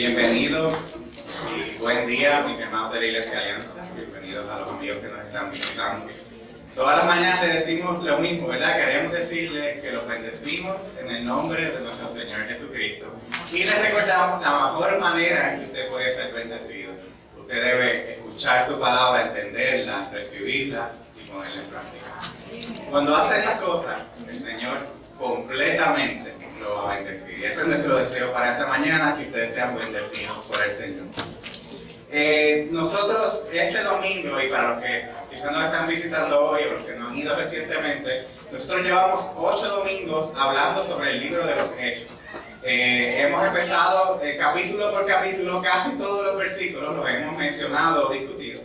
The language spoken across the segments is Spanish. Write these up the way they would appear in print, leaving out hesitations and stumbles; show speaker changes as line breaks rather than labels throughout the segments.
Bienvenidos y buen día, mis hermanos de la Iglesia Alianza. Bienvenidos a los amigos que nos están visitando. Todas las mañanas les decimos lo mismo, ¿verdad? Queremos decirles que los bendecimos en el nombre de nuestro Señor Jesucristo. Y les recordamos la mejor manera en que usted puede ser bendecido. Usted debe escuchar su palabra, entenderla, recibirla y ponerla en práctica. Cuando hace esas cosas, el Señor completamente lo va a bendecir. Y ese es nuestro deseo para esta mañana, que ustedes sean bendecidos por el Señor. Nosotros este domingo, y para los que quizás nos están visitando hoy o los que no han ido recientemente, nosotros llevamos 8 domingos hablando sobre el libro de los Hechos. Hemos empezado capítulo por capítulo, casi todos los versículos los hemos mencionado, discutido.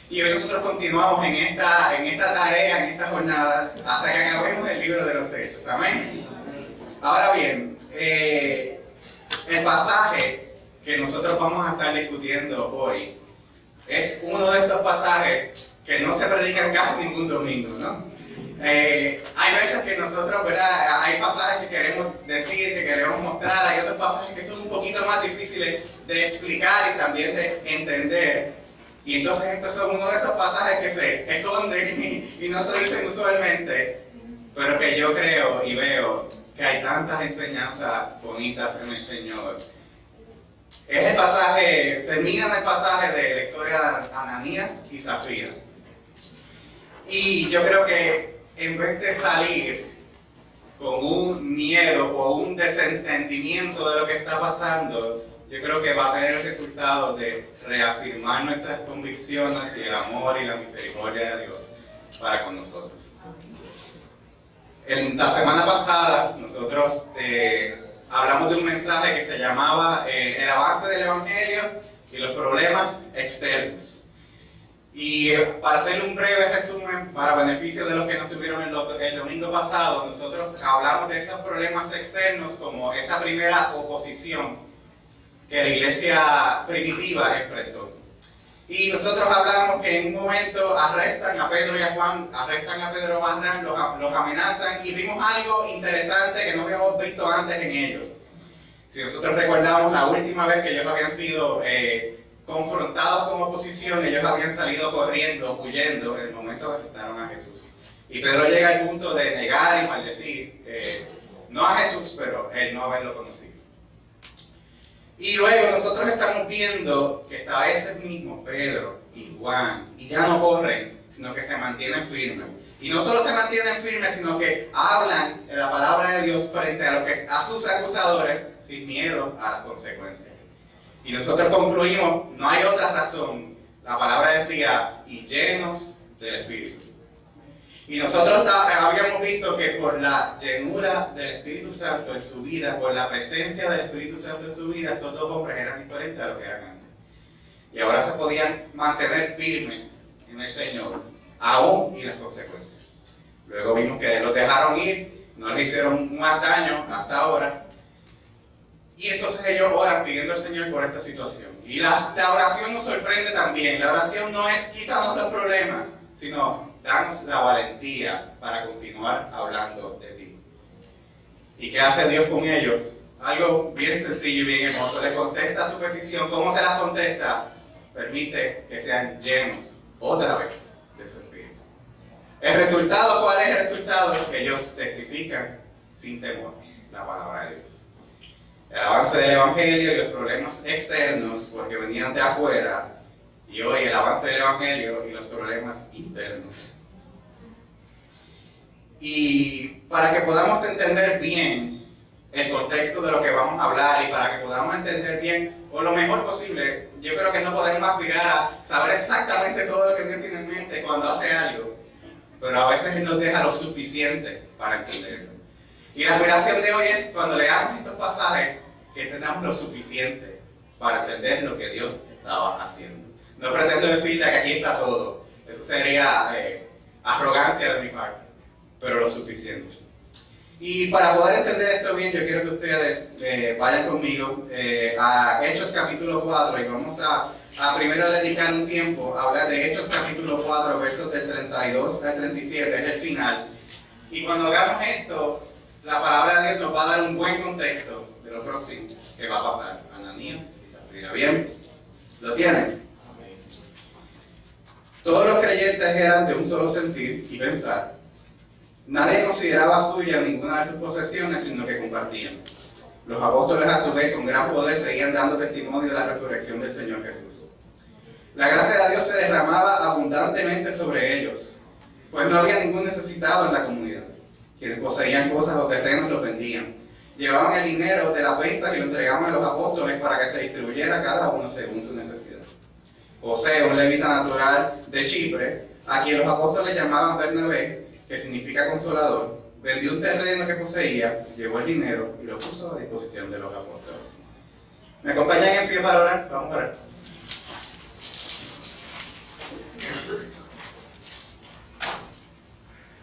Y hoy nosotros continuamos en esta tarea, en esta jornada, hasta que acabemos el libro de los Hechos. Amén. Ahora bien, el pasaje que nosotros vamos a estar discutiendo hoy es uno de estos pasajes que no se predican casi ningún domingo, ¿no? Hay veces que nosotros, ¿verdad? Hay pasajes que queremos decir, que queremos mostrar, hay otros pasajes que son un poquito más difíciles de explicar y también de entender. Y entonces estos son uno de esos pasajes que se esconden y no se dicen usualmente, pero que yo creo y veo que hay tantas enseñanzas bonitas en el Señor. Es el pasaje, termina en el pasaje de la historia de Ananías y Zafira. Y yo creo que en vez de salir con un miedo o un desentendimiento de lo que está pasando, yo creo que va a tener el resultado de reafirmar nuestras convicciones y el amor y la misericordia de Dios para con nosotros. En la semana pasada nosotros hablamos de un mensaje que se llamaba el avance del Evangelio y los problemas externos. Y para hacer un breve resumen, para beneficio de los que no estuvieron el domingo pasado, nosotros hablamos de esos problemas externos como esa primera oposición que la iglesia primitiva enfrentó. Y nosotros hablamos que en un momento arrestan a Pedro y a Juan, arrestan a Pedro y a Juan, los amenazan, y vimos algo interesante que no habíamos visto antes en ellos. Si nosotros recordamos la última vez que ellos habían sido confrontados con oposición, ellos habían salido corriendo, huyendo, en el momento que arrestaron a Jesús. Y Pedro llega al punto de negar y maldecir, no a Jesús, pero él no haberlo conocido. Y luego nosotros estamos viendo que está ese mismo Pedro y Juan, y ya no corren, sino que se mantienen firmes. Y no solo se mantienen firmes, sino que hablan la palabra de Dios frente a sus acusadores sin miedo a las consecuencias. Y nosotros concluimos, no hay otra razón. La palabra decía, y llenos del Espíritu. Y nosotros habíamos visto que por la llenura del Espíritu Santo en su vida, por la presencia del Espíritu Santo en su vida, estos dos hombres eran diferentes a lo que eran antes. Y ahora se podían mantener firmes en el Señor, aún y las consecuencias. Luego vimos que los dejaron ir, no les hicieron más daño hasta ahora. Y entonces ellos oran pidiendo al Señor por esta situación. Y la oración nos sorprende también. La oración no es quítanos los problemas, sino danos la valentía para continuar hablando de ti. ¿Y qué hace Dios con ellos? Algo bien sencillo y bien hermoso. Le contesta su petición. ¿Cómo se las contesta? Permite que sean llenos otra vez de su Espíritu. ¿El resultado? ¿Cuál es el resultado? Que ellos testifican sin temor la palabra de Dios. El avance del Evangelio y los problemas externos, porque venían de afuera, y hoy el avance del Evangelio y los problemas internos. Y para que podamos entender bien el contexto de lo que vamos a hablar y para que podamos entender bien, o lo mejor posible, yo creo que no podemos aspirar a saber exactamente todo lo que Dios tiene en mente cuando hace algo, pero a veces Él nos deja lo suficiente para entenderlo. Y la aspiración de hoy es, cuando leamos estos pasajes, que tengamos lo suficiente para entender lo que Dios estaba haciendo. No pretendo decirle que aquí está todo, eso sería arrogancia de mi parte, pero lo suficiente. Y para poder entender esto bien, yo quiero que ustedes vayan conmigo a Hechos capítulo 4 y vamos a primero dedicar un tiempo a hablar de Hechos capítulo 4, versos del 32 al 37, es el final. Y cuando hagamos esto, la palabra de Dios nos va a dar un buen contexto de lo próximo que va a pasar, Ananías y Zafira. Mira bien, ¿lo tienen? Todos los creyentes eran de un solo sentir y pensar. Nadie consideraba suya ninguna de sus posesiones, sino que compartían. Los apóstoles, a su vez, con gran poder, seguían dando testimonio de la resurrección del Señor Jesús. La gracia de Dios se derramaba abundantemente sobre ellos, pues no había ningún necesitado en la comunidad. Quienes poseían cosas o terrenos los vendían. Llevaban el dinero de las ventas y lo entregaban a los apóstoles para que se distribuyera cada uno según su necesidad. José, un levita natural de Chipre, a quien los apóstoles llamaban Bernabé, que significa consolador, vendió un terreno que poseía, llevó el dinero y lo puso a disposición de los apóstoles. ¿Me acompañan en pie para orar? Vamos a orar.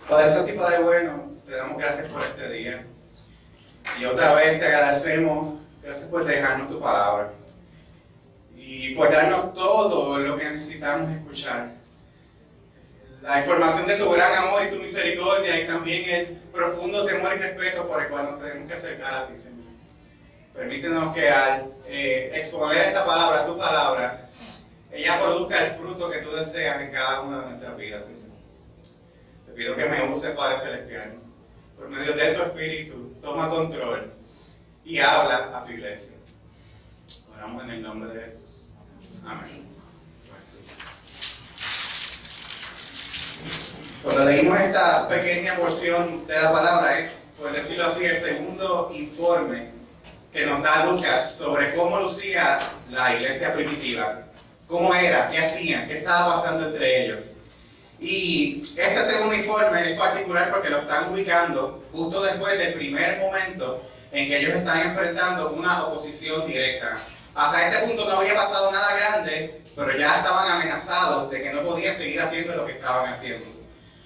Padre Santo y Padre bueno, te damos gracias por este día. Y otra vez te agradecemos, gracias por dejarnos tu palabra. Y por darnos todo lo que necesitamos escuchar. La información de tu gran amor y tu misericordia y también el profundo temor y respeto por el cual nos tenemos que acercar a ti, Señor. Permítenos que al exponer esta palabra, tu palabra, ella produzca el fruto que tú deseas en cada una de nuestras vidas, Señor. Te pido que me uses, Padre Celestial. Por medio de tu Espíritu, toma control y habla a tu iglesia. Oramos en el nombre de Jesús. Amén. Cuando leímos esta pequeña porción de la palabra, es, por decirlo así, el segundo informe que nos da Lucas sobre cómo lucía la iglesia primitiva, cómo era, qué hacían, qué estaba pasando entre ellos. Y este segundo informe es particular porque lo están ubicando justo después del primer momento en que ellos están enfrentando una oposición directa. Hasta este punto no había pasado nada grande, pero ya estaban amenazados de que no podían seguir haciendo lo que estaban haciendo.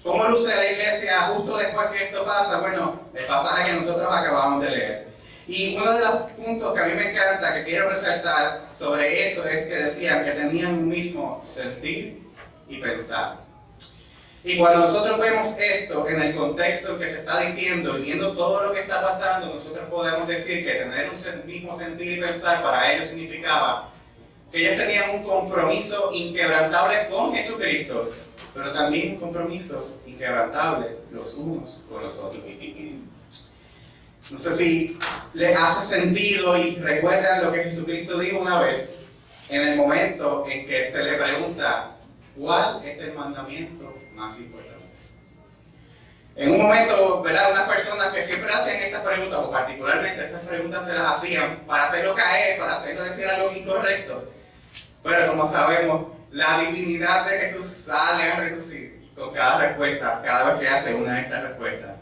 ¿Cómo luce la iglesia justo después que esto pasa? Bueno, el pasaje que nosotros acabamos de leer. Y uno de los puntos que a mí me encanta, que quiero resaltar sobre eso, es que decían que tenían un mismo sentir y pensar. Y cuando nosotros vemos esto en el contexto en que se está diciendo y viendo todo lo que está pasando, nosotros podemos decir que tener un mismo sentir y pensar para ellos significaba que ellos tenían un compromiso inquebrantable con Jesucristo, pero también un compromiso inquebrantable los unos con los otros. No sé si les hace sentido y recuerdan lo que Jesucristo dijo una vez en el momento en que se le pregunta ¿cuál es el mandamiento más importante? En un momento, ¿verdad? Unas personas que siempre hacen estas preguntas, o particularmente estas preguntas se las hacían para hacerlo caer, para hacerlo decir algo incorrecto. Pero como sabemos, la divinidad de Jesús sale a reducir con cada respuesta, cada vez que hace una de estas respuestas.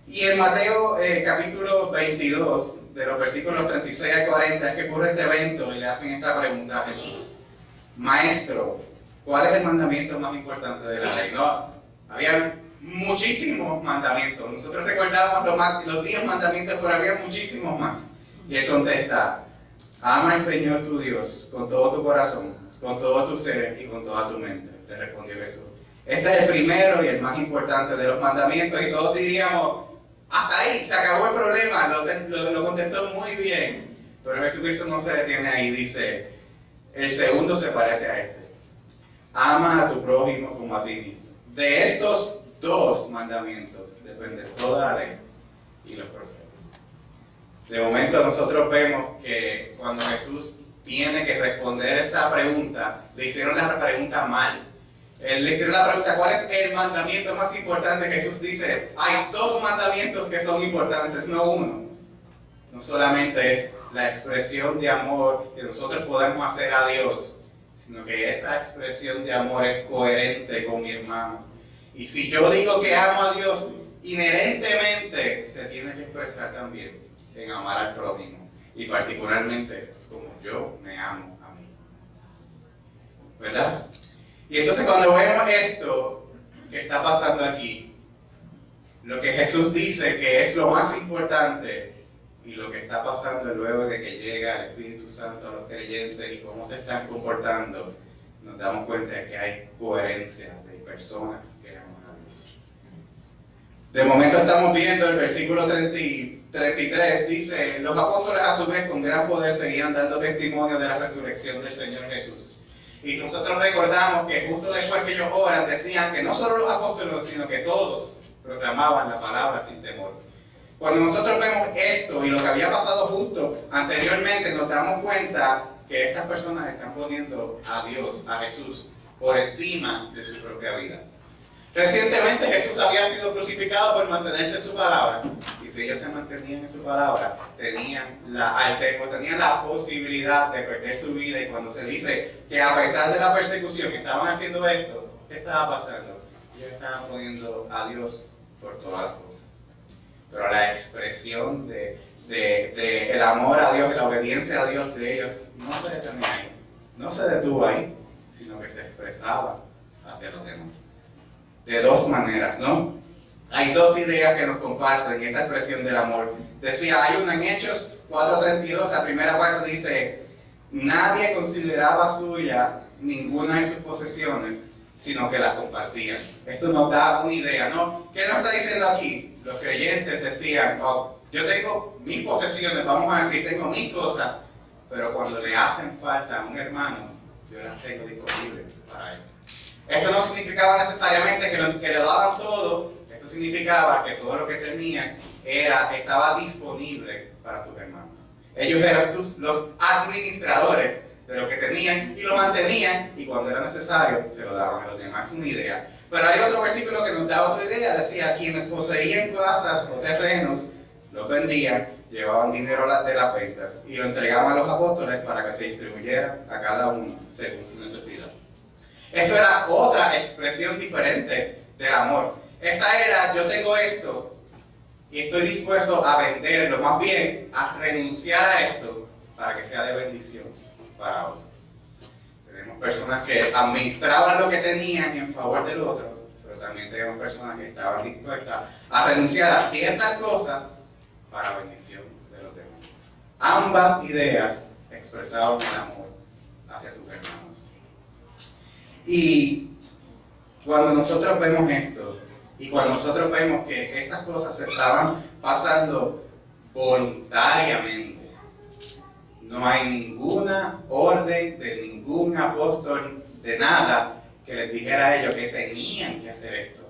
Y en Mateo capítulo 22, de los versículos 36 al 40, es que ocurre este evento y le hacen esta pregunta a Jesús. Maestro, ¿cuál es el mandamiento más importante de la ley? No, había muchísimos mandamientos. Nosotros recordamos los 10 mandamientos, pero había muchísimos más. Y él contesta, ama al Señor tu Dios con todo tu corazón, con todo tu ser y con toda tu mente. Le respondió Jesús. Este es el primero y el más importante de los mandamientos y todos diríamos, hasta ahí, se acabó el problema, lo contestó muy bien. Pero Jesucristo no se detiene ahí, dice, el segundo se parece a este. Ama a tu prójimo como a ti mismo. De estos 2 mandamientos depende toda la ley y los profetas. De momento nosotros vemos que cuando Jesús tiene que responder esa pregunta, le hicieron la pregunta mal. Le hicieron la pregunta, ¿cuál es el mandamiento más importante? Jesús dice, hay 2 mandamientos que son importantes, no uno. No solamente es la expresión de amor que nosotros podemos hacer a Dios, sino que esa expresión de amor es coherente con mi hermano. Y si yo digo que amo a Dios, inherentemente se tiene que expresar también en amar al prójimo. Y particularmente como yo me amo a mí. ¿Verdad? Y entonces cuando vemos esto que está pasando aquí, lo que Jesús dice que es lo más importante y lo que está pasando luego de que llega el Espíritu Santo a los creyentes y cómo se están comportando, nos damos cuenta de que hay coherencia de personas que aman a Dios. De momento estamos viendo el versículo 33, dice, los apóstoles a su vez con gran poder seguían dando testimonio de la resurrección del Señor Jesús. Y nosotros recordamos que justo después que ellos oran decían que no solo los apóstoles, sino que todos proclamaban la palabra sin temor. Cuando nosotros vemos esto y lo que había pasado justo anteriormente, nos damos cuenta que estas personas están poniendo a Dios, a Jesús, por encima de su propia vida. Recientemente Jesús había sido crucificado por mantenerse en su palabra. Y si ellos se mantenían en su palabra, tenían la posibilidad de perder su vida. Y cuando se dice que a pesar de la persecución que estaban haciendo esto, ¿qué estaba pasando? Ellos estaban poniendo a Dios por todas las cosas. Pero la expresión el amor a Dios, la obediencia a Dios de ellos, no se detenía ahí. No se detuvo ahí, sino que se expresaba hacia los demás. De dos maneras, ¿no? Hay dos ideas que nos comparten esa expresión del amor. Decía, hay una en Hechos 4:32, la primera parte dice, nadie consideraba suya ninguna de sus posesiones, sino que las compartían. Esto nos da una idea, ¿no? ¿Qué nos está diciendo aquí? Los creyentes decían, oh, yo tengo mis posesiones, vamos a decir, tengo mis cosas, pero cuando le hacen falta a un hermano, yo las tengo disponibles para él. Esto no significaba necesariamente que le daban todo, esto significaba que todo lo que tenían estaba disponible para sus hermanos. Ellos eran los administradores de lo que tenían y lo mantenían, y cuando era necesario se lo daban a los demás. Es una idea. Pero hay otro versículo que nos da otra idea, decía, quienes poseían casas o terrenos, los vendían, llevaban dinero de las ventas y lo entregaban a los apóstoles para que se distribuyera a cada uno según su necesidad. Esto era otra expresión diferente del amor. Esta era, yo tengo esto y estoy dispuesto a venderlo, más bien a renunciar a esto para que sea de bendición para otros. Tenemos personas que administraban lo que tenían en favor del otro, pero también tenemos personas que estaban dispuestas a renunciar a ciertas cosas para bendición de los demás. Ambas ideas expresaban el amor hacia sus hermanos. Y cuando nosotros vemos esto, y cuando nosotros vemos que estas cosas se estaban pasando voluntariamente, no hay ninguna orden de ningún apóstol, de nada, que les dijera a ellos que tenían que hacer esto.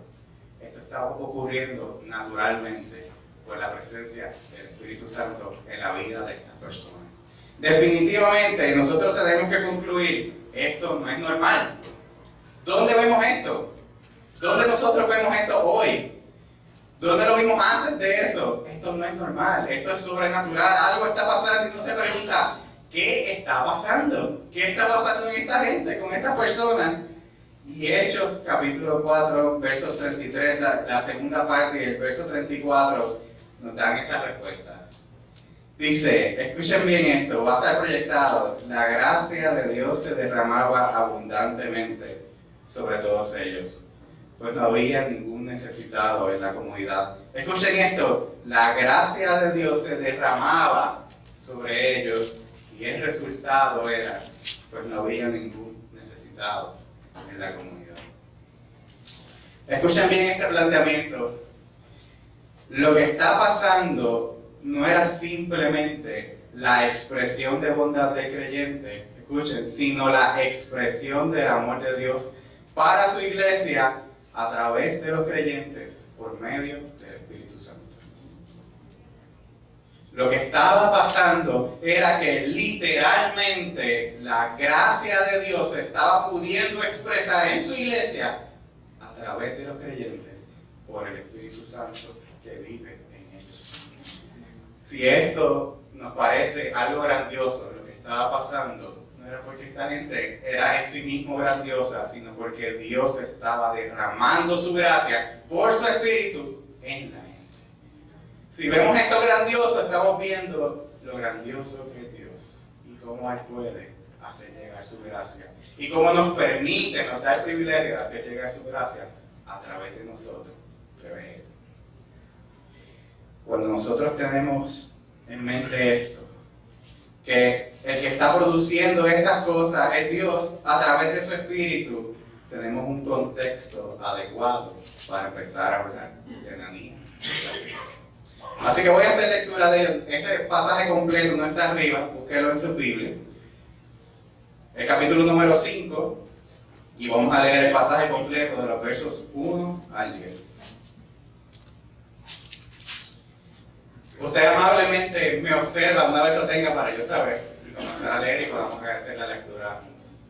Esto estaba ocurriendo naturalmente por la presencia del Espíritu Santo en la vida de estas personas. Definitivamente, nosotros tenemos que concluir, esto no es normal. ¿Dónde vemos esto? ¿Dónde nosotros vemos esto hoy? ¿Dónde lo vimos antes de eso? Esto no es normal, esto es sobrenatural, algo está pasando y uno se pregunta, ¿qué está pasando? ¿Qué está pasando en esta gente, con esta persona? Y Hechos capítulo 4, verso 33, la segunda parte y el verso 34 nos dan esa respuesta. Dice, escuchen bien esto, va a estar proyectado, la gracia de Dios se derramaba abundantemente sobre todos ellos, pues no había ningún necesitado en la comunidad. Escuchen esto, la gracia de Dios se derramaba sobre ellos y el resultado era, pues no había ningún necesitado en la comunidad. Escuchen bien este planteamiento. Lo que está pasando no era simplemente la expresión de bondad del creyente, escuchen, sino la expresión del amor de Dios para su iglesia a través de los creyentes por medio del Espíritu Santo. Lo que estaba pasando era que literalmente la gracia de Dios se estaba pudiendo expresar en su iglesia a través de los creyentes por el Espíritu Santo que vive en ellos. Si esto nos parece algo grandioso, lo que estaba pasando, no era porque esta gente era en sí mismo grandiosa, sino porque Dios estaba derramando su gracia por su Espíritu en la gente. Si vemos esto grandioso, estamos viendo lo grandioso que es Dios y cómo Él puede hacer llegar su gracia y cómo nos permite, nos da el privilegio de hacer llegar su gracia a través de nosotros, pero es Él. Cuando nosotros tenemos en mente esto, que el que está produciendo estas cosas es Dios a través de su Espíritu, tenemos un contexto adecuado para empezar a hablar de Ananías. Así que voy a hacer lectura de ellos. Ese pasaje completo no está arriba, búsquelo en su Biblia. El capítulo número 5, y vamos a leer el pasaje completo de los versos 1 al 10. Usted amablemente me observa una vez lo tenga para yo saber y comenzar a leer y podamos hacer la lectura juntos.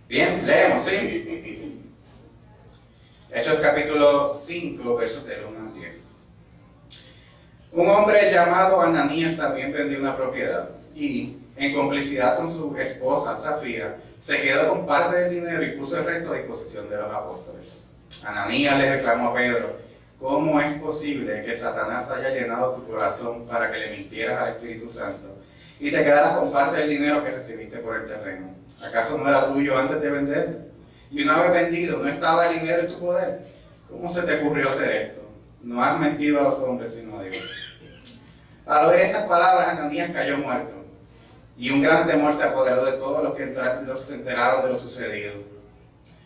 Bien, leemos, ¿sí? Hechos capítulo 5, versos del 1 al 10. Un hombre llamado Ananías también vendió una propiedad y, en complicidad con su esposa Safira, se quedó con parte del dinero y puso el resto a disposición de los apóstoles. Ananías le reclamó a Pedro: ¿cómo es posible que Satanás haya llenado tu corazón para que le mintieras al Espíritu Santo y te quedaras con parte del dinero que recibiste por el terreno? ¿Acaso no era tuyo antes de venderlo? Y una vez vendido, ¿no estaba el dinero en tu poder? ¿Cómo se te ocurrió hacer esto? No has mentido a los hombres, sino a Dios. Al oír estas palabras, Ananías cayó muerto, y un gran temor se apoderó de todos los que se enteraron de lo sucedido.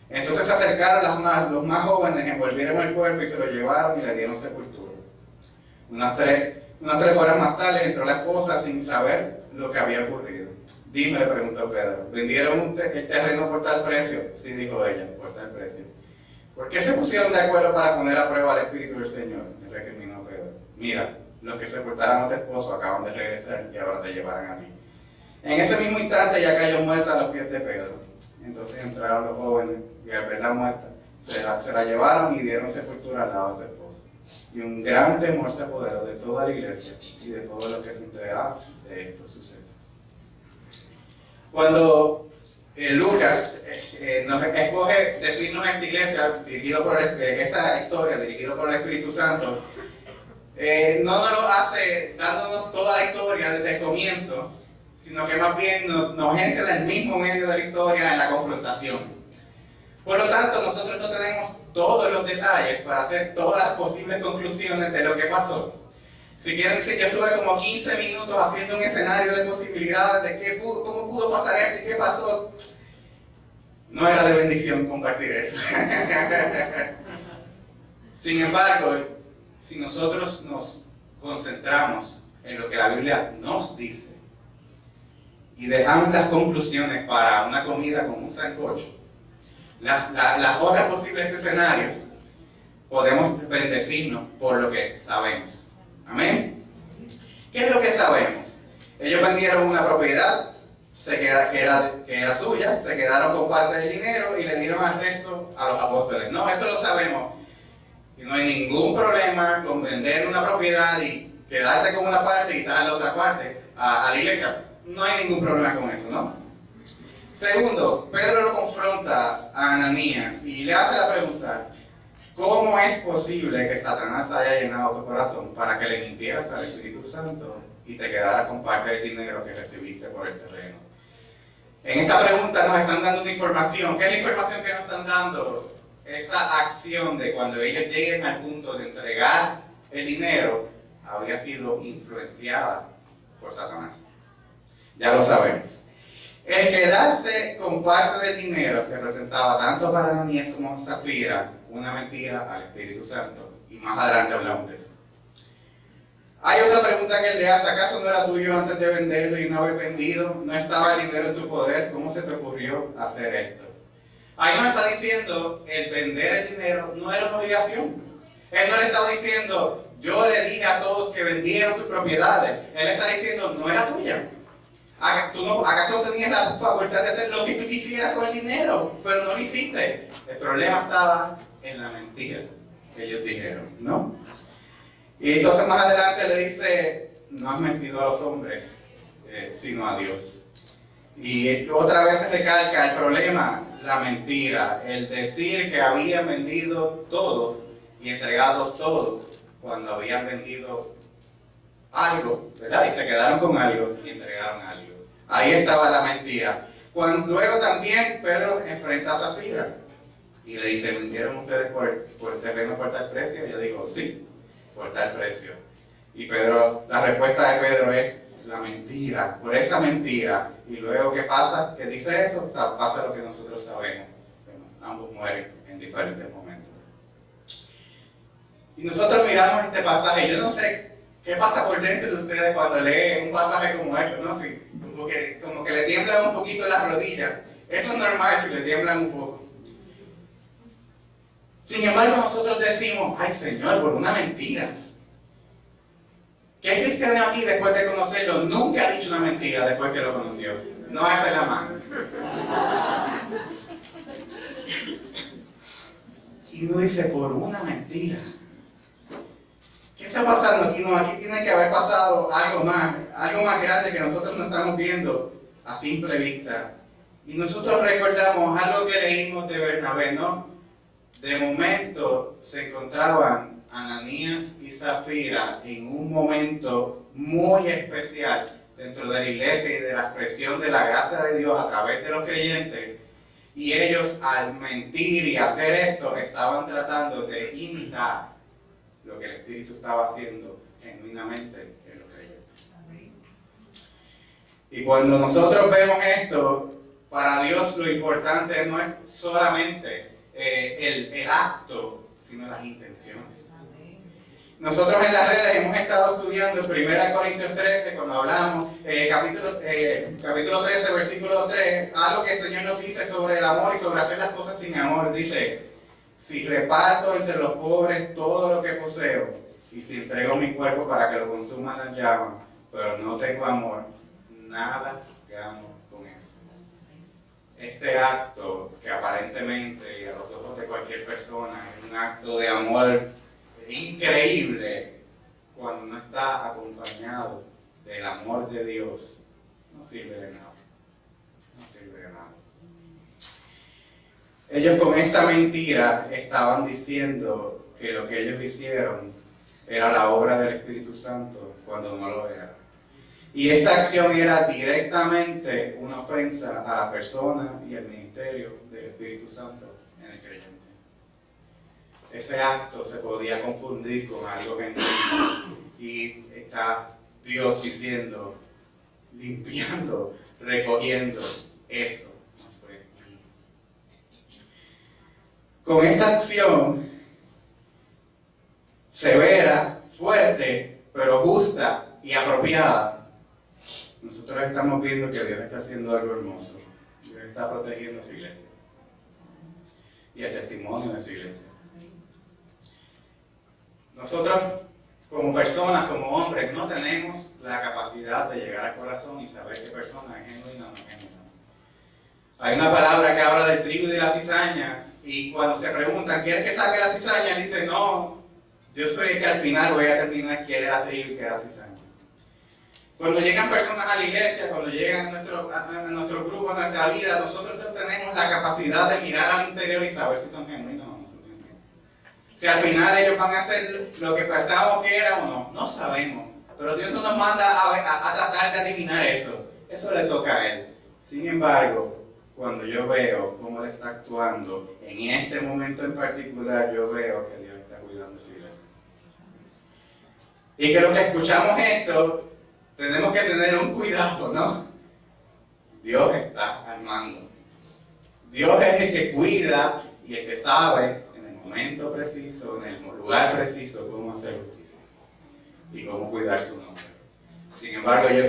Entonces se acercaron los más jóvenes, envolvieron el cuerpo y se lo llevaron y le dieron sepultura. Unas tres horas más tarde entró la esposa sin saber lo que había ocurrido. Dime, le preguntó Pedro, ¿vendieron el terreno por tal precio? Sí, dijo ella, por tal precio. ¿Por qué se pusieron de acuerdo para poner a prueba al Espíritu del Señor? Le recriminó Pedro. Mira, los que sepultaron a tu esposo acaban de regresar y ahora te llevarán a ti. En ese mismo instante ya cayó muerta a los pies de Pedro. Entonces entraron los jóvenes y al verla muerta se la llevaron y dieron sepultura al lado de su esposo. Y un gran temor se apoderó de toda la iglesia y de todos los que se enteraron de estos sucesos. Cuando Lucas nos escoge decirnos a esta iglesia, esta historia dirigida por el Espíritu Santo, no nos lo hace dándonos toda la historia desde el comienzo, sino que más bien nos entra en el mismo medio de la historia, en la confrontación. Por lo tanto, nosotros no tenemos todos los detalles para hacer todas las posibles conclusiones de lo que pasó. Si quieren decir, yo estuve como 15 minutos haciendo un escenario de posibilidades de cómo pudo pasar esto y qué pasó. No era de bendición compartir eso. Sin embargo, si nosotros nos concentramos en lo que la Biblia nos dice y dejamos las conclusiones para una comida con un sancocho, las otras posibles escenarios, podemos bendecirnos por lo que sabemos. Amén. ¿Qué es lo que sabemos? Ellos vendieron una propiedad que era suya, se quedaron con parte del dinero y le dieron el resto a los apóstoles. No, eso lo sabemos. Y no hay ningún problema con vender una propiedad y quedarte con una parte y dar la otra parte a la iglesia. No hay ningún problema con eso, ¿no? Segundo, Pedro lo confronta a Ananías y le hace la pregunta: ¿cómo es posible que Satanás haya llenado tu corazón para que le mintieras al Espíritu Santo y te quedaras con parte del dinero que recibiste por el terreno? En esta pregunta nos están dando una información. ¿Qué es la información que nos están dando? Esa acción de cuando ellos lleguen al punto de entregar el dinero había sido influenciada por Satanás. Ya lo sabemos. El quedarse con parte del dinero representaba tanto para Ananías como Safira una mentira al Espíritu Santo. Y más adelante hablamos de eso. Hay otra pregunta que él le hace: ¿acaso no era tuyo antes de venderlo y no haber vendido? ¿No estaba el dinero en tu poder? ¿Cómo se te ocurrió hacer esto? Ahí nos está diciendo, el vender el dinero no era una obligación. Él no le estaba diciendo, yo le dije a todos que vendieran sus propiedades. Él está diciendo, no era tuya. ¿Acaso no tenías la facultad de hacer lo que tú quisieras con el dinero? Pero no lo hiciste. El problema estaba en la mentira que ellos dijeron, ¿no? Y entonces más adelante le dice, no has mentido a los hombres, sino a Dios. Y otra vez se recalca el problema, la mentira, el decir que habían vendido todo y entregado todo cuando habían vendido algo, ¿verdad? Y se quedaron con algo y entregaron algo. Ahí estaba la mentira. Luego también Pedro enfrenta a Safira y le dice, ¿vendieron ustedes por el terreno por tal precio? Y yo digo, sí, por tal precio. Y la respuesta de Pedro es, la mentira, por esa mentira. Y luego, ¿qué pasa? ¿Qué dice eso? O sea, pasa lo que nosotros sabemos. Bueno, ambos mueren en diferentes momentos. Y nosotros miramos este pasaje. Yo no sé qué pasa por dentro de ustedes cuando leen un pasaje como este, ¿no? Así, como que le tiemblan un poquito las rodillas. Eso es normal si le tiemblan un poco. Sin embargo, nosotros decimos, ay Señor, por una mentira. ¿Qué cristiano aquí, después de conocerlo, nunca ha dicho una mentira después que lo conoció? No hace la mano. Y uno dice, por una mentira. ¿Qué está pasando aquí? No, aquí tiene que haber pasado algo más grande que nosotros no estamos viendo a simple vista. Y nosotros recordamos algo que leímos de Bernabé, ¿no? De momento se encontraban Ananías y Zafira en un momento muy especial dentro de la iglesia y de la expresión de la gracia de Dios a través de los creyentes. Y ellos, al mentir y hacer esto, estaban tratando de imitar lo que el Espíritu estaba haciendo genuinamente en los creyentes. Y cuando nosotros vemos esto, para Dios lo importante no es solamente el acto, sino las intenciones. Nosotros en las redes hemos estado estudiando 1 Corintios 13, cuando hablamos, capítulo 13, versículo 3, algo que el Señor nos dice sobre el amor y sobre hacer las cosas sin amor. Dice, si reparto entre los pobres todo lo que poseo, y si entrego mi cuerpo para que lo consuman las llamas, pero no tengo amor, nada gano con eso. Este acto, que aparentemente y a los ojos de cualquier persona es un acto de amor increíble, cuando no está acompañado del amor de Dios, no sirve de nada. No sirve de nada. Ellos con esta mentira estaban diciendo que lo que ellos hicieron era la obra del Espíritu Santo, cuando no lo era. Y esta acción era directamente una ofensa a la persona y al ministerio del Espíritu Santo en el creyente. Ese acto se podía confundir con algo genuino. Y está Dios diciendo, limpiando, recogiendo, eso no fue mío. Con esta acción severa, fuerte, pero justa y apropiada, nosotros estamos viendo que Dios está haciendo algo hermoso. Dios está protegiendo a su iglesia y el testimonio de su iglesia. Nosotros, como personas, como hombres, no tenemos la capacidad de llegar al corazón y saber qué persona es genuina o no es genuina. Hay una palabra que habla del trigo y de la cizaña, y cuando se preguntan, ¿quiere que saque la cizaña? Él dice, no, yo soy el que al final voy a determinar quién era trigo y quién era cizaña. Cuando llegan personas a la iglesia, cuando llegan a nuestro grupo, a nuestra vida, nosotros no tenemos la capacidad de mirar al interior y saber si son genuinos o no son genuinos. Si al final ellos van a hacer lo que pensábamos que era o no, no sabemos. Pero Dios no nos manda a tratar de adivinar eso. Eso le toca a Él. Sin embargo, cuando yo veo cómo Él está actuando, en este momento en particular, yo veo que Dios está cuidando de su iglesia. Y que lo que escuchamos esto, tenemos que tener un cuidado, ¿no? Dios está al mando. Dios es el que cuida y el que sabe en el momento preciso, en el lugar preciso, cómo hacer justicia y cómo cuidar su nombre. Sin embargo, los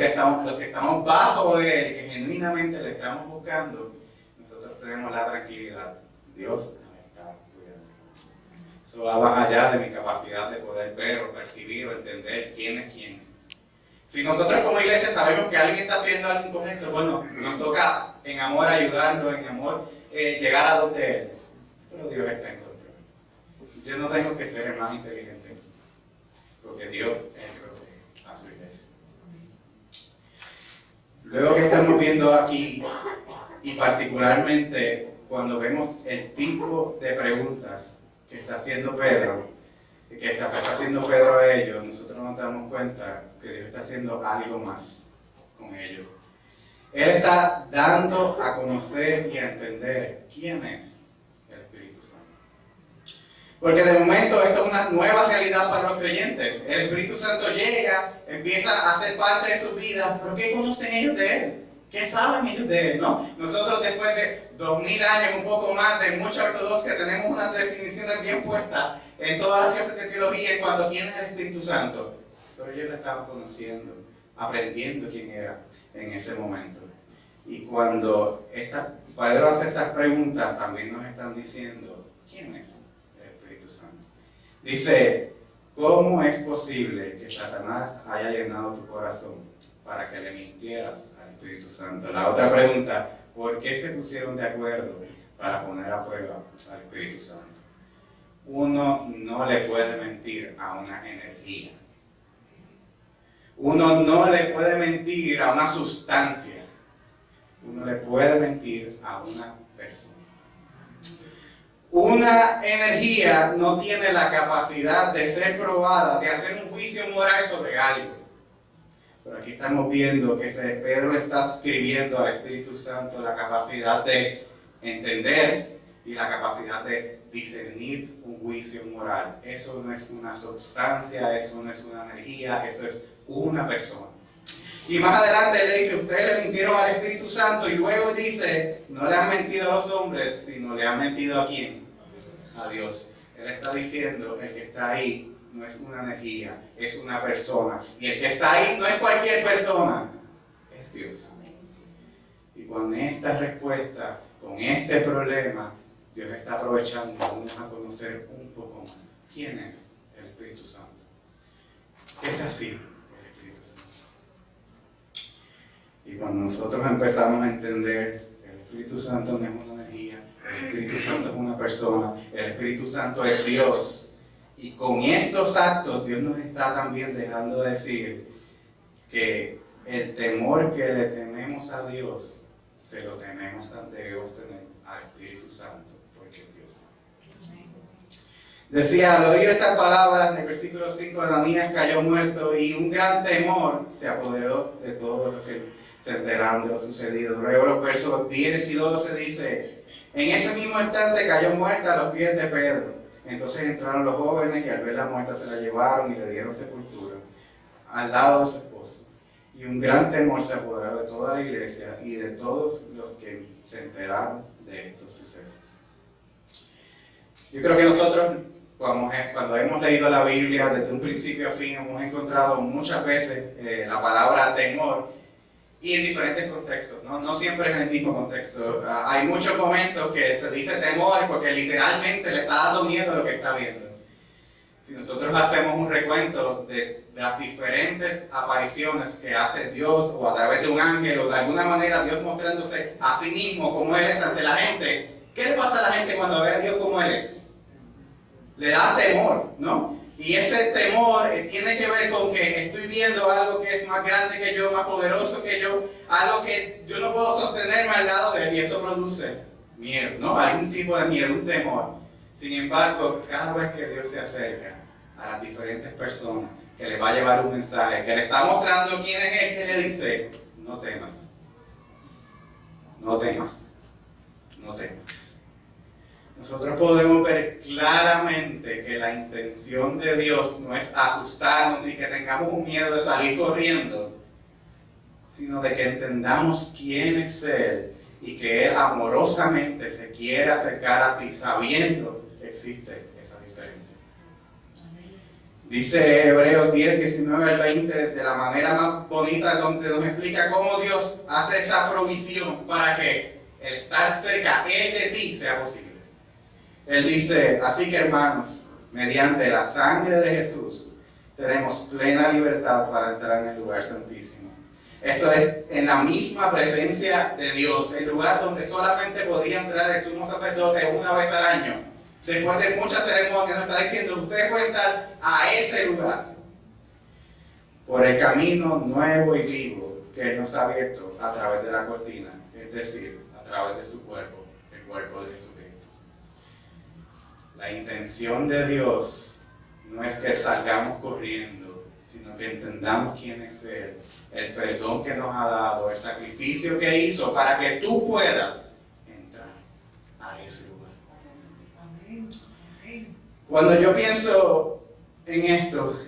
que estamos bajo Él y que genuinamente le estamos buscando, nosotros tenemos la tranquilidad. Dios nos está cuidando. Eso va más allá de mi capacidad de poder ver o percibir o entender quién es quién. Si nosotros como iglesia sabemos que alguien está haciendo algo incorrecto, bueno, nos toca en amor ayudarlo, en amor llegar a donde Él. Pero Dios está en control. Yo no tengo que ser el más inteligente, porque Dios es el que protege a su iglesia. Luego que estamos viendo aquí, y particularmente cuando vemos el tipo de preguntas que está haciendo Pedro, que está haciendo Pedro a ellos, nosotros nos damos cuenta que Dios está haciendo algo más con ellos. Él está dando a conocer y a entender quién es el Espíritu Santo. Porque de momento esto es una nueva realidad para los creyentes. El Espíritu Santo llega, empieza a ser parte de su vida, pero ¿qué conocen ellos de Él? ¿Qué saben ellos de Él? ¿No? Nosotros después de 2000 años, un poco más, de mucha ortodoxia, tenemos unas definiciones bien puestas en todas las clases de teología en cuanto a quién es el Espíritu Santo. Pero ellos lo estaban conociendo, aprendiendo quién era en ese momento. Y cuando Pedro hace estas preguntas, también nos están diciendo, ¿quién es el Espíritu Santo? Dice, ¿cómo es posible que Satanás haya llenado tu corazón para que le mintieras al Espíritu Santo? La otra pregunta, ¿por qué se pusieron de acuerdo para poner a prueba al Espíritu Santo? Uno no le puede mentir a una energía. Uno no le puede mentir a una sustancia. Uno le puede mentir a una persona. Una energía no tiene la capacidad de ser probada, de hacer un juicio moral sobre algo. Pero aquí estamos viendo que Pedro está escribiendo al Espíritu Santo la capacidad de entender y la capacidad de discernir un juicio moral. Eso no es una sustancia, eso no es una energía, eso es una persona. Y más adelante él le dice, ustedes le mintieron al Espíritu Santo, y luego dice, no le han mentido a los hombres, sino le han mentido ¿a quién? A Dios. Él está diciendo, el que está ahí no es una energía, es una persona. Y el que está ahí no es cualquier persona, es Dios. Y con esta respuesta, con este problema, Dios está aprovechando a conocer un poco más. ¿Quién es el Espíritu Santo? ¿Qué está haciendo el Espíritu Santo? Y cuando nosotros empezamos a entender que el Espíritu Santo no es una energía, el Espíritu Santo es una persona, el Espíritu Santo es Dios. Y con estos actos Dios nos está también dejando decir que el temor que le tenemos a Dios, se lo debemos tener al Espíritu Santo, porque es Dios. Decía, al oír estas palabras, en el versículo 5, Ananías cayó muerto y un gran temor se apoderó de todos los que se enteraron de lo sucedido. Luego los versos 10 y 12 dice, en ese mismo instante cayó muerta a los pies de Pedro. Entonces entraron los jóvenes y al ver la muerta se la llevaron y le dieron sepultura al lado de su esposo. Y un gran temor se apoderó de toda la iglesia y de todos los que se enteraron de estos sucesos. Yo creo que nosotros, cuando hemos leído la Biblia desde un principio a fin, hemos encontrado muchas veces la palabra temor, y en diferentes contextos, no siempre es en el mismo contexto. Hay muchos momentos que se dice temor porque literalmente le está dando miedo a lo que está viendo. Si nosotros hacemos un recuento de las diferentes apariciones que hace Dios, o a través de un ángel, o de alguna manera Dios mostrándose a sí mismo como Él es ante la gente, ¿qué le pasa a la gente cuando ve a Dios como Él es? Le da temor, ¿no? Y ese temor tiene que ver con que estoy viendo algo que es más grande que yo, más poderoso que yo, algo que yo no puedo sostenerme al lado de él, y eso produce miedo, ¿no? Algún tipo de miedo, un temor. Sin embargo, cada vez que Dios se acerca a las diferentes personas, que le va a llevar un mensaje, que le está mostrando quién es él, que le dice, no temas, no temas, no temas. Nosotros podemos ver claramente que la intención de Dios no es asustarnos ni que tengamos un miedo de salir corriendo, sino de que entendamos quién es Él y que Él amorosamente se quiere acercar a ti sabiendo que existe esa diferencia. Dice Hebreos 10, 19 al 20 de la manera más bonita, donde nos explica cómo Dios hace esa provisión para que el estar cerca Él de ti sea posible. Él dice, así que hermanos, mediante la sangre de Jesús, tenemos plena libertad para entrar en el lugar santísimo. Esto es en la misma presencia de Dios, el lugar donde solamente podía entrar el sumo sacerdote una vez al año. Después de muchas ceremonias, nos está diciendo, ustedes pueden entrar a ese lugar. Por el camino nuevo y vivo que Él nos ha abierto a través de la cortina, es decir, a través de su cuerpo, el cuerpo de Jesucristo. La intención de Dios no es que salgamos corriendo, sino que entendamos quién es Él, el perdón que nos ha dado, el sacrificio que hizo para que tú puedas entrar a ese lugar. Cuando yo pienso en esto,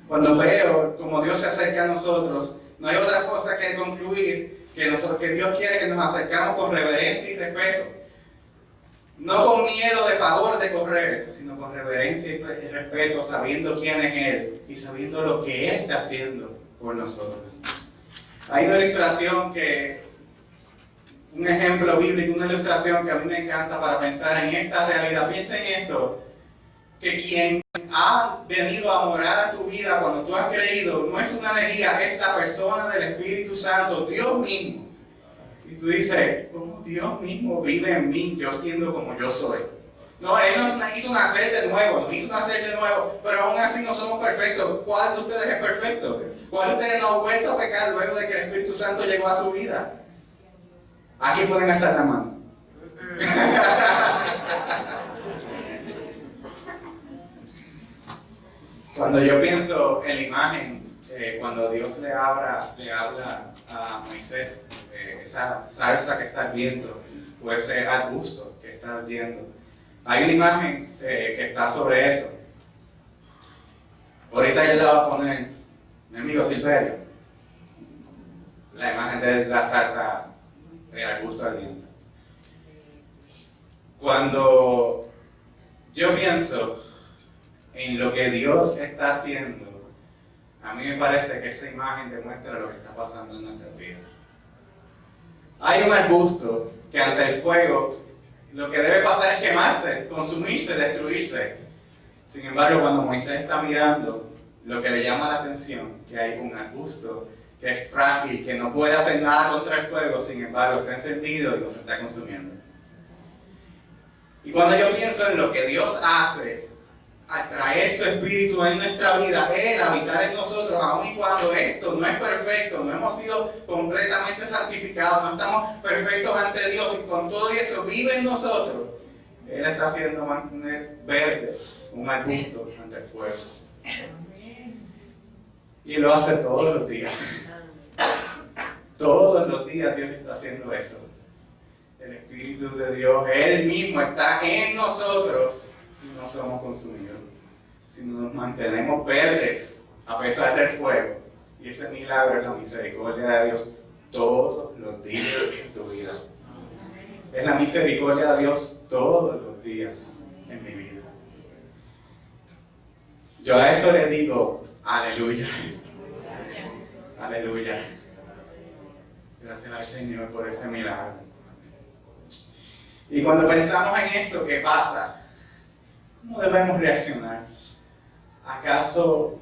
cuando veo cómo Dios se acerca a nosotros, no hay otra cosa que concluir que Dios quiere que nos acercamos con reverencia y respeto. No con miedo de pavor de correr, sino con reverencia y respeto, sabiendo quién es Él y sabiendo lo que Él está haciendo por nosotros. Hay una ilustración un ejemplo bíblico, una ilustración que a mí me encanta para pensar en esta realidad. Piensa en esto, que quien ha venido a morar a tu vida cuando tú has creído, no es una energía, es la persona del Espíritu Santo, Dios mismo. Y tú dices, ¿cómo Dios mismo vive en mí, yo siendo como yo soy? No, Él nos hizo nacer de nuevo, pero aún así no somos perfectos. ¿Cuál de ustedes es perfecto? ¿Cuál de ustedes no ha vuelto a pecar luego de que el Espíritu Santo llegó a su vida? Aquí pueden alzar la mano. Cuando yo pienso en la imagen, cuando Dios le habla a Moisés, esa zarza que está ardiendo, o ese arbusto que está ardiendo, hay una imagen que está sobre eso. Ahorita él la va a poner mi amigo Silverio, la imagen de la zarza, el arbusto ardiendo. Cuando yo pienso en lo que Dios está haciendo, a mí me parece que esa imagen demuestra lo que está pasando en nuestra vida. Hay un arbusto que ante el fuego lo que debe pasar es quemarse, consumirse, destruirse. Sin embargo, cuando Moisés está mirando, lo que le llama la atención, que hay un arbusto que es frágil, que no puede hacer nada contra el fuego, sin embargo está encendido y no se está consumiendo. Y cuando yo pienso en lo que Dios hace al traer su espíritu en nuestra vida, Él habitar en nosotros, aun y cuando esto no es perfecto, no hemos sido completamente santificados, no estamos perfectos ante Dios, y con todo eso vive en nosotros, Él está haciendo mantener verde un arbusto ante el fuego. Y lo hace todos los días. Todos los días Dios está haciendo eso. El Espíritu de Dios, Él mismo está en nosotros y no somos consumidos, sino nos mantenemos verdes a pesar del fuego. Y ese milagro es la misericordia de Dios todos los días en tu vida. Es la misericordia de Dios todos los días en mi vida. Yo a eso le digo, aleluya. Aleluya. Gracias al Señor por ese milagro. Y cuando pensamos en esto, ¿qué pasa? ¿Cómo debemos reaccionar? ¿Acaso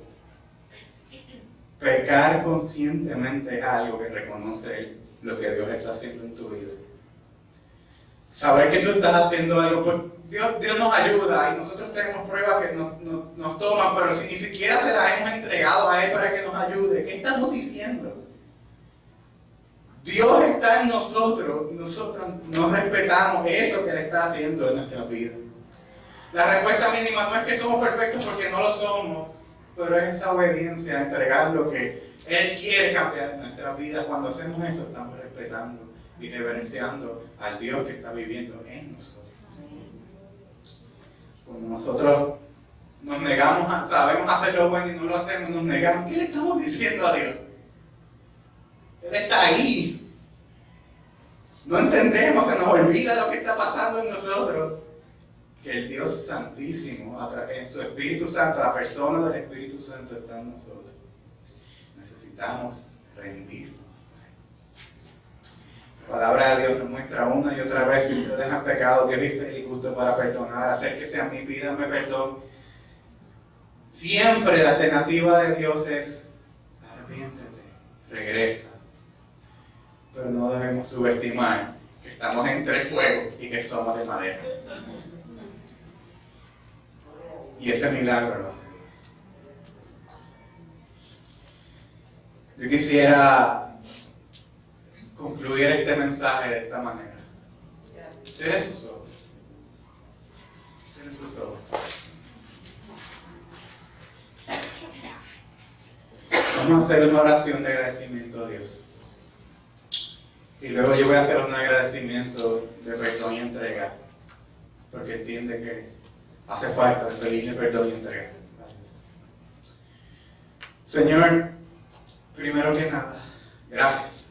pecar conscientemente es algo que reconoce lo que Dios está haciendo en tu vida? Saber que tú estás haciendo algo por Dios nos ayuda y nosotros tenemos pruebas que nos toman, pero si ni siquiera se las hemos entregado a Él para que nos ayude, ¿qué estamos diciendo? Dios está en nosotros y nosotros no respetamos eso que Él está haciendo en nuestra vida. La respuesta mínima no es que somos perfectos porque no lo somos, pero es esa obediencia, entregar lo que Él quiere cambiar en nuestra vida. Cuando hacemos eso, estamos respetando y reverenciando al Dios que está viviendo en nosotros. Cuando nosotros nos negamos, sabemos hacer lo bueno y no lo hacemos, nos negamos, ¿qué le estamos diciendo a Dios? Él está ahí. No entendemos, se nos olvida lo que está pasando en nosotros. Que el Dios Santísimo, en su Espíritu Santo, la persona del Espíritu Santo está en nosotros. Necesitamos rendirnos. La palabra de Dios nos muestra una y otra vez: si ustedes han pecado, Dios es fiel y justo para perdonar. Acérquese a mí, pídame perdón. Siempre la alternativa de Dios es: arrepiéntete, regresa. Pero no debemos subestimar que estamos entre fuego y que somos de madera. Y ese milagro lo hace Dios. Yo quisiera concluir este mensaje de esta manera. Cierren sus ojos. Cierren sus ojos. Vamos a hacer una oración de agradecimiento a Dios. Y luego yo voy a hacer un agradecimiento de perdón y entrega. Porque entiende que hace falta de pedirle perdón y entregarle a Dios. Señor, primero que nada, gracias.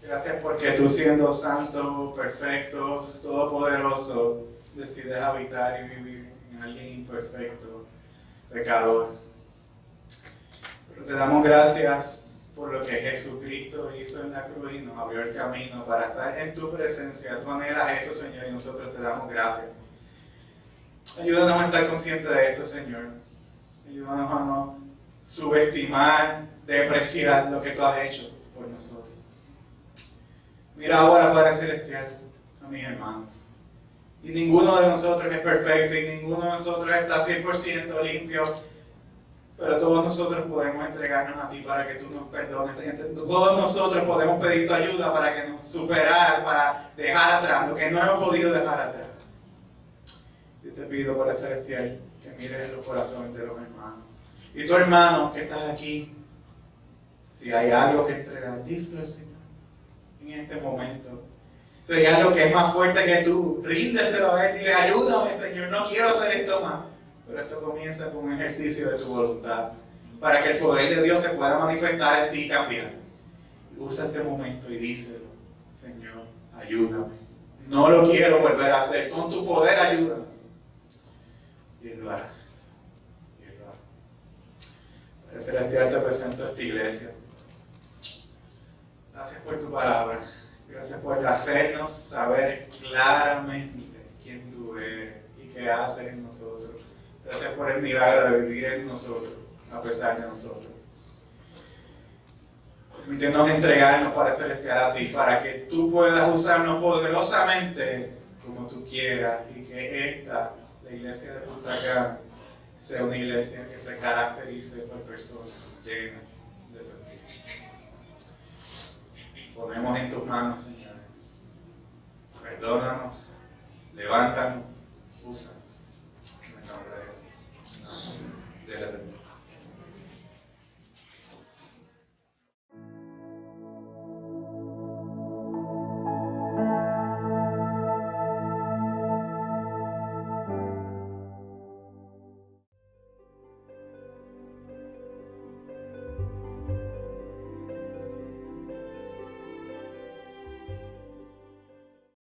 Gracias porque tú, siendo santo, perfecto, todopoderoso, decides habitar y vivir en alguien imperfecto, pecador. Pero te damos gracias por lo que Jesucristo hizo en la cruz y nos abrió el camino para estar en tu presencia. Tú anhelas eso, Señor, y nosotros te damos gracias. Ayúdanos a estar conscientes de esto, Señor. Ayúdanos a no subestimar, depreciar lo que tú has hecho por nosotros. Mira ahora, Padre Celestial, a mis hermanos. Y ninguno de nosotros es perfecto y ninguno de nosotros está 100% limpio. Pero todos nosotros podemos entregarnos a ti para que tú nos perdones. Todos nosotros podemos pedir tu ayuda para que nos superar, para dejar atrás lo que no hemos podido dejar atrás. Yo te pido, Padre Celestial, que mires los corazones de los hermanos. Y tu hermano que estás aquí, si hay algo que entregar, díselo al Señor en este momento. Si hay algo que es más fuerte que tú, ríndeselo a Él y dile, ayúdame, Señor, no quiero hacer esto más. Pero esto comienza con un ejercicio de tu voluntad, para que el poder de Dios se pueda manifestar en ti y cambiar. Usa este momento y díselo, Señor, ayúdame. No lo quiero volver a hacer, con tu poder ayúdame. Y Él lo hará. Y Él lo hará. Padre Celestial, te presento a esta iglesia. Gracias por tu palabra. Gracias por hacernos saber claramente quién tú eres y qué haces en nosotros. Gracias por el milagro de vivir en nosotros, a pesar de nosotros. Permítenos entregarnos, Padre Celestial, a ti, para que tú puedas usarnos poderosamente como tú quieras y que esta, la iglesia de Punta Cana, sea una iglesia que se caracterice por personas llenas de tu Espíritu. Ponemos en tus manos, Señor. Perdónanos, levántanos, úsanos. En el nombre de Jesús. Amén.